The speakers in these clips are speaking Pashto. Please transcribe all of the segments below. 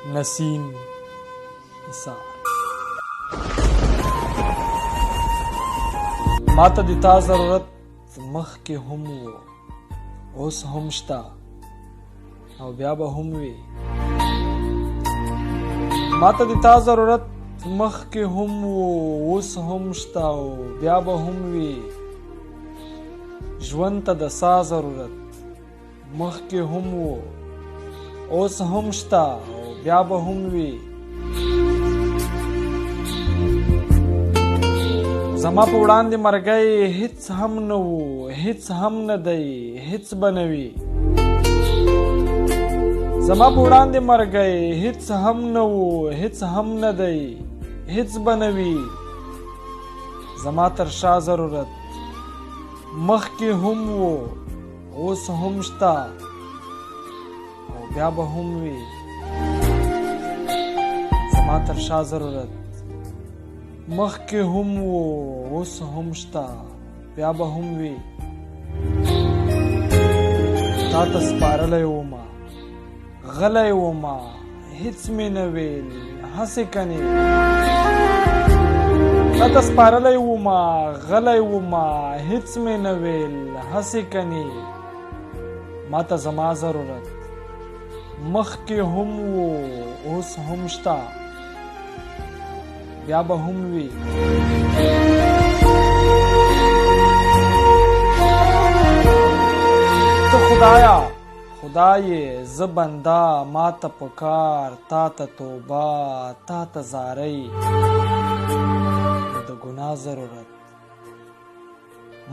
نسیم نثار. ماته د تا ضرورت مخکې هم و، اوس هم شته او بیا به هم وي. ماته د تا ضرورت مخکې هم و، اوس هم شته او بیا به هم وي. ژوند ته د سا ضرورت مخکې هم و، اوس هم شته او بیا به هم وي. زما په وړاندې مرګی هیڅ هم نه و، هیڅ هم نه دی، هیڅ به نه وي. زما په وړاندې مرګی هیڅ هم نه و، هیڅ هم نه دی، هیڅ به نه وي. زما تر شا ضرورت مخکې هم و، اوس هم شته او بیا به هم وي. زما تر شا ضرورت مخکې هم و، اوس هم شته بیا به هم وي. تا ته سپارلی ومه، غلی ومه، هیڅ مې نه ویل، هسې کنې. تا ته سپارلی ومه، غلی ومه، هیڅ مې نه ویل، هسې کنې. ما ته زما ضرورت مخکې هم و، اوس هم شته بیا به هم وي. ته خدایا خدایې، زه بنده، ما ته پکار، تا ته توبه، تا ته زارۍ. د ګناه ضرورت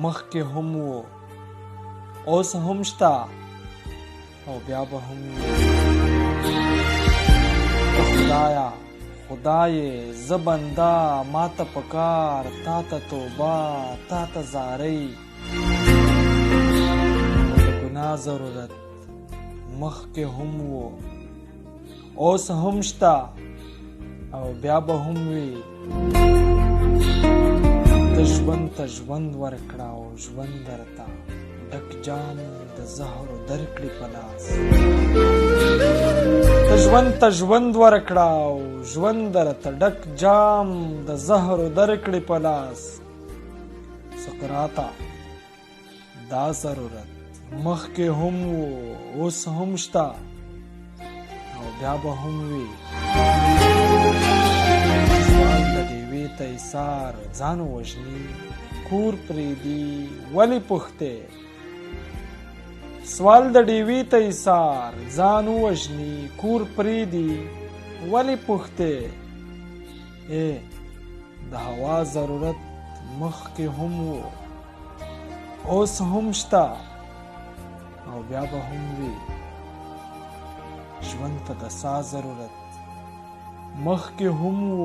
مخکې هم و، اوس هم شته او بیا به هم وي. ته خدایا خدایې، زه بنده، ما ته پکار، تا ته توبه، تا ته زارۍ. د ګناه ضرورت مخکې هم و، اوس هم شته او بیا به هم وي. ته ژوند ته ژوند ورکړه او ژوند درته ډک جام د زهرو درکړي په لاس. ته ژوند ته ژوند ورکړه او ژوند درته ډک جام د زهرو درکړي په لاس. سقراطه دا ضرورت مخکې هم و، اوس هم شته او بیا به هم وي. سوال د ډیوې ته ایثار ځان وژني، کور پرېږدي ولې پوښتې. سوال د ډیوې ته ایثار ځان وژني، کور پرېږدي ولې پوښتې. د هوا ضرورت مخکې هم و، اوس هم شته او بیا به هم وي. ژوند ته د سا ضرورت مخکې هم و،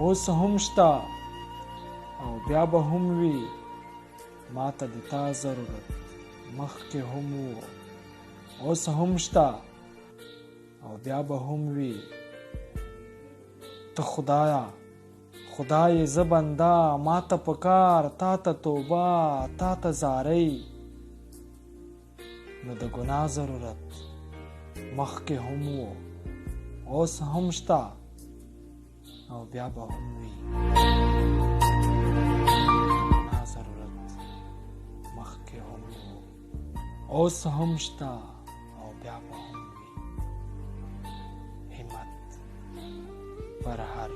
اوس هم شته او بیا به هم وي. ما ته د تا ضرورت مخکې هم و، اوس هم شته او بیا به هم وي. ته خدایا خدایې، زه بنده، ما ته پکار، تا ته توبه، تا ته زارۍ. نو د ګناه ضرورت مخکې هم و، اوس هم شته او بیا به هم وي. ګناه ضرورت مخکې هم و، اوس هم شته او بیا به هم وي. همت پر هر